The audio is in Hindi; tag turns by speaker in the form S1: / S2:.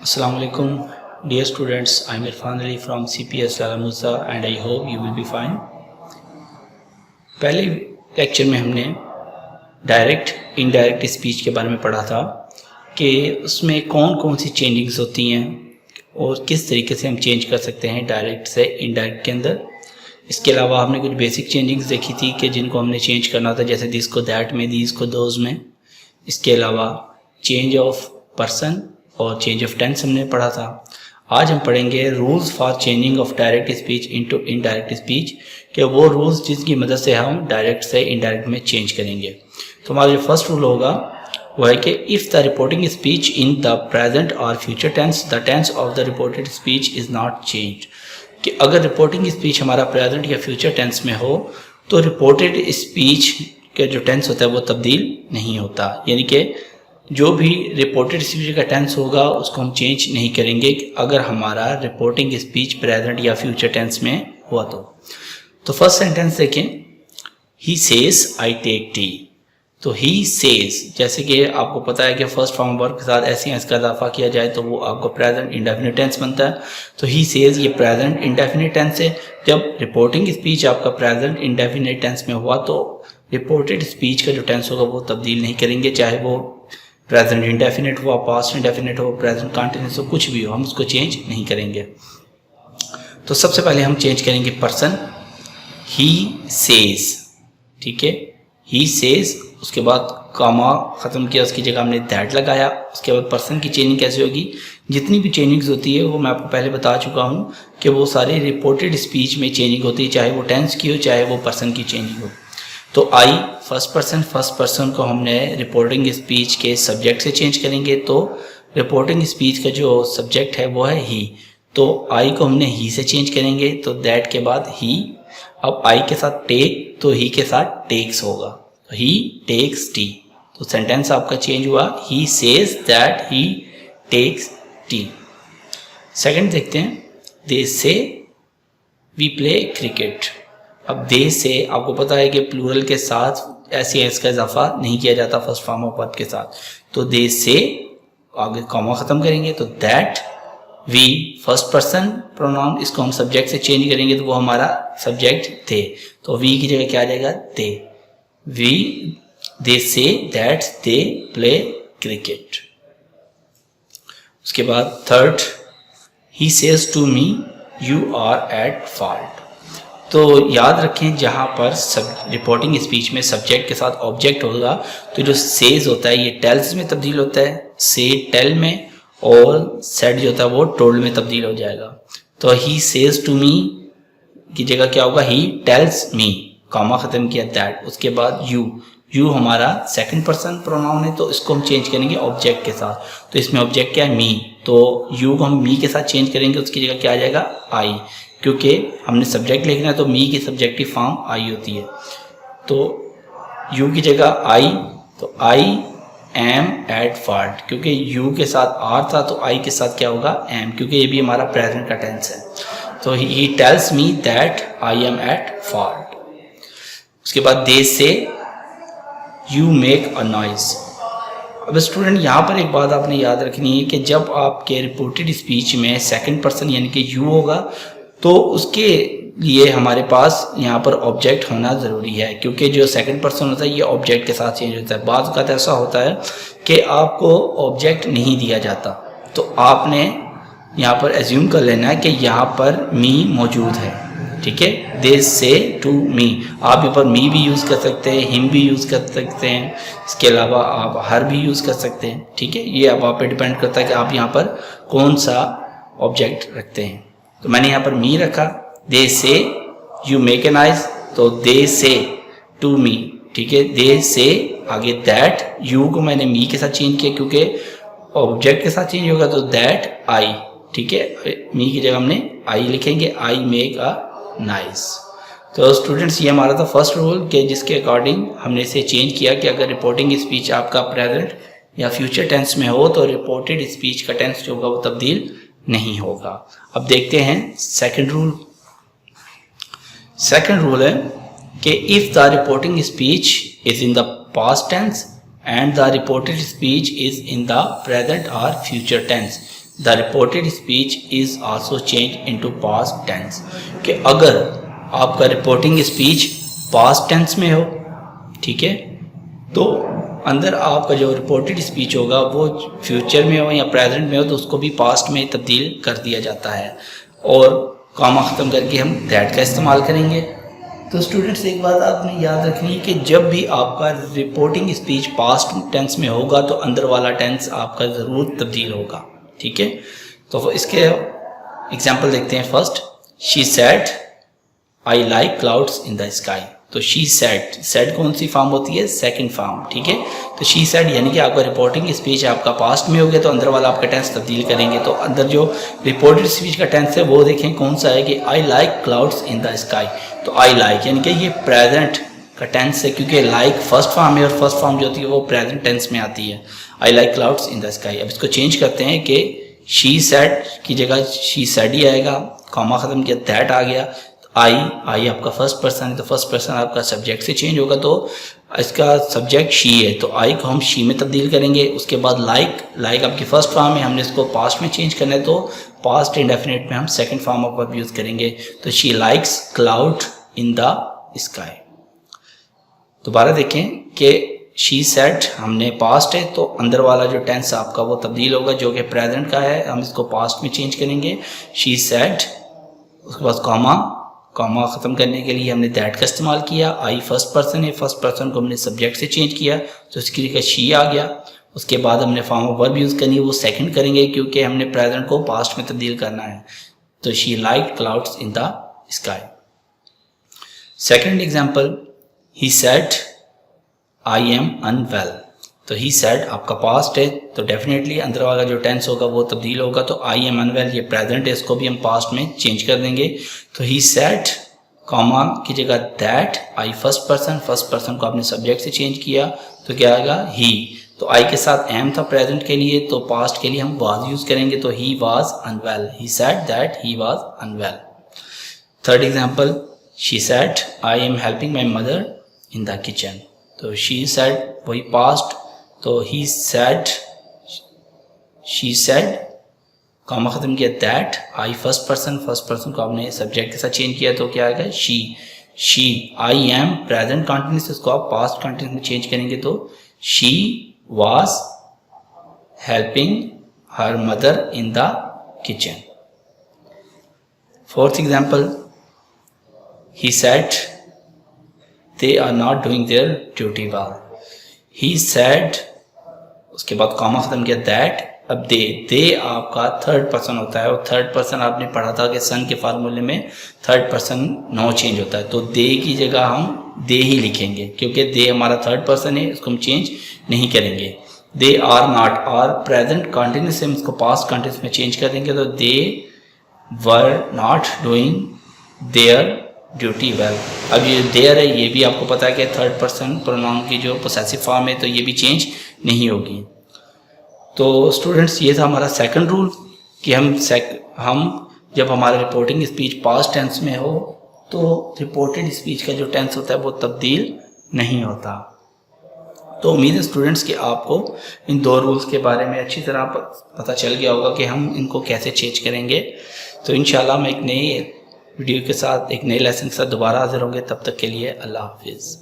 S1: Assalamu alaikum, dear students. I'm Irfan Ali from CPS Lala Musa and I hope you will be fine. पहले लेक्चर में हमने डायरेक्ट इनडायरेक्ट स्पीच के बारे में पढ़ा था कि उसमें कौन कौन सी चेंजिंग्स होती हैं और किस तरीके से हम चेंज कर सकते हैं डायरेक्ट से इनडायरेक्ट के अंदर। इसके अलावा हमने कुछ बेसिक चेंजिंग्स देखी थी कि जिनको हमने चेंज करना था, जैसे दिस को दैट में, दीज को दोज में। इसके अलावा चेंज ऑफ पर्सन और चेंज ऑफ टेंस हमने पढ़ा था। आज हम पढ़ेंगे rules for changing of direct speech into indirect speech, कि वो रूल्स जिसकी मदद से हम डायरेक्ट से इनडायरेक्ट में चेंज करेंगे। तो हमारा जो फर्स्ट रूल होगा वो है कि if the reporting speech in the present और future tense the tense of the reported speech is not change, कि अगर रिपोर्टिंग स्पीच हमारा प्रेजेंट या फ्यूचर टेंस में हो तो रिपोर्टेड स्पीच का जो टेंस होता है वो तब्दील नहीं होता। यानी कि जो भी रिपोर्टेड स्पीच का टेंस होगा उसको हम चेंज नहीं करेंगे अगर हमारा रिपोर्टिंग स्पीच प्रेजेंट या फ्यूचर टेंस में हुआ तो फर्स्ट सेंटेंस देखें, he says I take tea. तो ही सेज, जैसे कि आपको पता है कि फर्स्ट फॉर्म वर्ब के साथ ऐसे इसका इजाफा किया जाए तो वो आपको प्रेजेंट इंडेफिनिट टेंस बनता है। तो ही सेज ये प्रेजेंट इंडेफिनिट टेंस है। जब रिपोर्टिंग स्पीच आपका प्रेजेंट इंडेफिनिट टेंस में हुआ तो रिपोर्टेड स्पीच का जो टेंस होगा वो तब्दील नहीं करेंगे, चाहे वो प्रेजेंट इंडेफिनिट हो, पास्ट इंडेफिनिट हो, प्रेजेंट कंटिन्यूअस हो, कुछ भी हो, हम उसको चेंज नहीं करेंगे। तो सबसे पहले हम चेंज करेंगे पर्सन, ही सेज। ठीक है, ही सेज, उसके बाद कॉमा ख़त्म किया, उसकी जगह हमने दैट लगाया। उसके बाद पर्सन की चेंजिंग कैसे होगी, जितनी भी चेंजिंग्स होती है वो मैं आपको पहले बता चुका हूँ कि वो सारी रिपोर्टेड स्पीच में चेंजिंग होती है, चाहे वो टेंस की हो चाहे वो पर्सन की चेंजिंग हो। तो आई फर्स्ट पर्सन को हमने रिपोर्टिंग स्पीच के सब्जेक्ट से चेंज करेंगे, तो रिपोर्टिंग स्पीच का जो सब्जेक्ट है वो है ही, तो आई को हमने ही से चेंज करेंगे। तो दैट के बाद ही, अब आई के साथ टेक तो ही के साथ टेक्स होगा, तो ही टेक्स टी। तो सेंटेंस आपका चेंज हुआ, he says that he takes tea. Second देखते हैं, दे से वी प्ले क्रिकेट। अब दे से आपको पता है कि प्लूरल के साथ ऐसे इसका इजाफा नहीं किया जाता फर्स्ट फॉर्म ऑफ वर्ब के साथ। तो दे से आगे कॉमा ख़त्म करेंगे, तो that we first person pronoun, इसको हम सब्जेक्ट से चेंज करेंगे तो वो हमारा सब्जेक्ट थे, तो वी की जगह क्या आ जाएगा, दे। We they say that they play cricket. उसके बाद third, he says to me you are at fault. तो याद रखें जहाँ पर रिपोर्टिंग स्पीच में सब्जेक्ट के साथ ऑब्जेक्ट होगा तो जो सेज होता है ये टेल्स में तब्दील होता है, से टेल में, और सेड जो होता है वो टोल्ड में तब्दील हो जाएगा। तो ही सेज टू मी की जगह क्या होगा, ही टेल्स मी, कॉमा ख़त्म किया दैट। उसके बाद यू हमारा सेकंड पर्सन प्रोनाउन है तो इसको हम चेंज करेंगे ऑब्जेक्ट के साथ। तो इसमें ऑब्जेक्ट क्या है, मी, तो यू को हम मी के साथ चेंज करेंगे, उसकी जगह क्या आ जाएगा, आई, क्योंकि हमने सब्जेक्ट लिखना है तो मी की सब्जेक्टिव फॉर्म आई होती है। तो यू की जगह आई, तो आई एम एट फॉल्ट, क्योंकि यू के साथ आर था तो आई के साथ क्या होगा, एम, क्योंकि ये भी हमारा प्रेजेंट का टेंस है। तो he tells me that I am at fault. उसके बाद दे से यू मेक अ नॉइज। अब स्टूडेंट यहाँ पर एक बात आपने याद रखनी है कि जब आपके रिपोर्टेड स्पीच में सेकंड पर्सन यानी कि यू होगा तो उसके लिए हमारे पास यहाँ पर ऑब्जेक्ट होना ज़रूरी है, क्योंकि जो सेकंड पर्सन होता है ये ऑब्जेक्ट के साथ चेंज होता है। बाज़ वक़्त ऐसा होता है कि आपको ऑब्जेक्ट नहीं दिया जाता, तो आपने यहाँ पर एज्यूम कर लेना है कि यहाँ पर मी मौजूद है। ठीक है, दे से टू मी, आप यहाँ पर मी भी यूज़ कर सकते हैं, हिम भी यूज़ कर सकते हैं, इसके अलावा आप हर भी यूज़ कर सकते हैं। ठीक है, ये अब आप पे डिपेंड करता है कि आप यहाँ पर कौन सा ऑब्जेक्ट रखते हैं। तो मैंने यहाँ पर मी रखा, दे से यू मेक एन आइज, तो दे से टू मी। ठीक है, दे से आगे दैट, यू को मैंने मी के साथ चेंज किया क्योंकि ऑब्जेक्ट के साथ चेंज होगा, तो दैट आई। ठीक है, मी की जगह हमने आई लिखेंगे, आई मेक अ नाइस। तो स्टूडेंट्स ये हमारा था फर्स्ट रूल कि जिसके अकॉर्डिंग हमने इसे चेंज किया कि अगर रिपोर्टिंग स्पीच आपका प्रेजेंट या फ्यूचर टेंस में हो तो रिपोर्टेड स्पीच का टेंस जो होगा वो तब्दील नहीं होगा। अब देखते हैं सेकंड रूल। सेकंड रूल है कि if the reporting speech is in the past tense and the reported speech is in the present और future tense, the reported speech is also change into past tense, कि अगर आपका रिपोर्टिंग स्पीच पास्ट टेंस में हो, ठीक है, तो अंदर आपका जो रिपोर्टेड स्पीच होगा वो फ्यूचर में हो या प्रेजेंट में हो तो उसको भी पास्ट में तब्दील कर दिया जाता है, और कॉमा ख़त्म करके हम दैट का इस्तेमाल करेंगे। तो स्टूडेंट्स एक बात आपने याद रखनी है कि जब भी आपका रिपोर्टिंग स्पीच पास्ट टेंस में होगा तो अंदर वाला टेंस आपका ज़रूर तब्दील होगा, ठीक है। तो इसके एग्जांपल देखते हैं। First, she said I like clouds in the sky. तो शी सेड कौन सी फॉर्म होती है? सेकंड फॉर्म, ठीक है। तो शी सेड यानी कि आपका रिपोर्टिंग स्पीच आपका पास्ट में हो गया तो अंदर वाला आपका टेंस तब्दील करेंगे। तो अंदर जो रिपोर्टेड स्पीच का टेंस है वो देखें कौन सा है कि I like clouds in the sky. तो आई लाइक यानी कि ये प्रेजेंट का टेंस है, क्योंकि लाइक फर्स्ट फॉर्म है और फर्स्ट फॉर्म जो होती है वो प्रेजेंट टेंस में आती है। I like clouds in the sky. अब इसको चेंज करते हैं कि शी सेड की जगह शी सेड ही आएगा, कॉमा ख़त्म किया, दैट आ गया। आई आपका फर्स्ट पर्सन है तो फर्स्ट पर्सन आपका सब्जेक्ट से चेंज होगा, तो इसका सब्जेक्ट शी है तो आई को हम शी में तब्दील करेंगे। उसके बाद लाइक आपकी फर्स्ट फॉर्म है, हमने इसको पास्ट में चेंज करना है तो पास्ट इंडेफिनिट में हम second form of verb use करेंगे। तो she likes cloud in the sky. दोबारा देखें कि शी सेड हमने पास्ट है तो अंदर वाला जो टेंस आपका वो तब्दील होगा जो कि प्रेजेंट का है, हम इसको पास्ट में चेंज करेंगे। शी सेड, उसके बाद कॉमा ख़त्म करने के लिए हमने दैट का इस्तेमाल किया। आई फर्स्ट पर्सन है, फर्स्ट पर्सन को हमने सब्जेक्ट से चेंज किया तो इसकी जगह शी आ गया। उसके बाद हमने फॉर्म ऑफ वर्ब यूज़ करनी है, वो सेकंड करेंगे क्योंकि हमने प्रेजेंट को पास्ट में तब्दील करना है। तो she like clouds in the sky. Second example, he said I am unwell. तो ही सेड आपका पास्ट है तो डेफिनेटली अंदर वाला जो टेंस होगा वो तब्दील होगा। तो आई एम अनवेल ये प्रेजेंट है, इसको भी हम पास्ट में चेंज कर देंगे। तो ही सेड कॉमा की जगह दैट, आई फर्स्ट पर्सन को आपने सब्जेक्ट से चेंज किया तो क्या आएगा? ही। तो आई के साथ एम था प्रेजेंट के लिए तो पास्ट के लिए हम वाज यूज़ करेंगे। तो he was unwell, he said that he was unwell. Third example, she said I am helping my mother in the kitchen. तो शी सेड वही पास्ट, तो he said, she said, comma ख़त्म किया, दैट, आई फर्स्ट पर्सन को आपने सब्जेक्ट के साथ चेंज किया तो क्या आएगा? She. I am present continuous, इसको आप पास्ट कंटिन्यूस में चेंज करेंगे तो she was helping her mother in the kitchen. Fourth example, he said they are not doing their duty well. He said, उसके बाद कॉमा ख़त्म किया, दैट। अब दे आपका थर्ड पर्सन होता है और थर्ड पर्सन आपने पढ़ा था कि सन के फार्मूले में थर्ड पर्सन नो चेंज होता है। तो दे की जगह हम दे ही लिखेंगे क्योंकि दे हमारा थर्ड पर्सन है, इसको हम चेंज नहीं करेंगे। They are not, are present continuous से हम इसको पास्ट कंटिन्यूस में चेंज कर देंगे। तो they were not doing their duty well. अब ये देयर है, ये भी आपको पता है कि थर्ड पर्सन प्रोनाउन की जो पोसेसिव फॉर्म है तो ये भी चेंज नहीं होगी। तो स्टूडेंट्स ये था हमारा सेकंड रूल कि हम जब हमारा रिपोर्टिंग स्पीच पास्ट टेंस में हो तो रिपोर्टेड स्पीच का जो टेंस होता है वो तब्दील नहीं होता। तो उम्मीद है स्टूडेंट्स कि आपको इन दो रूल्स के बारे में अच्छी तरह पता चल गया होगा कि हम इनको कैसे चेंज करेंगे। तो इंशाल्लाह मैं एक नई वीडियो के साथ, एक नए लेसन के साथ दोबारा हाजिर होंगे। तब तक के लिए अल्लाह हाफिज़।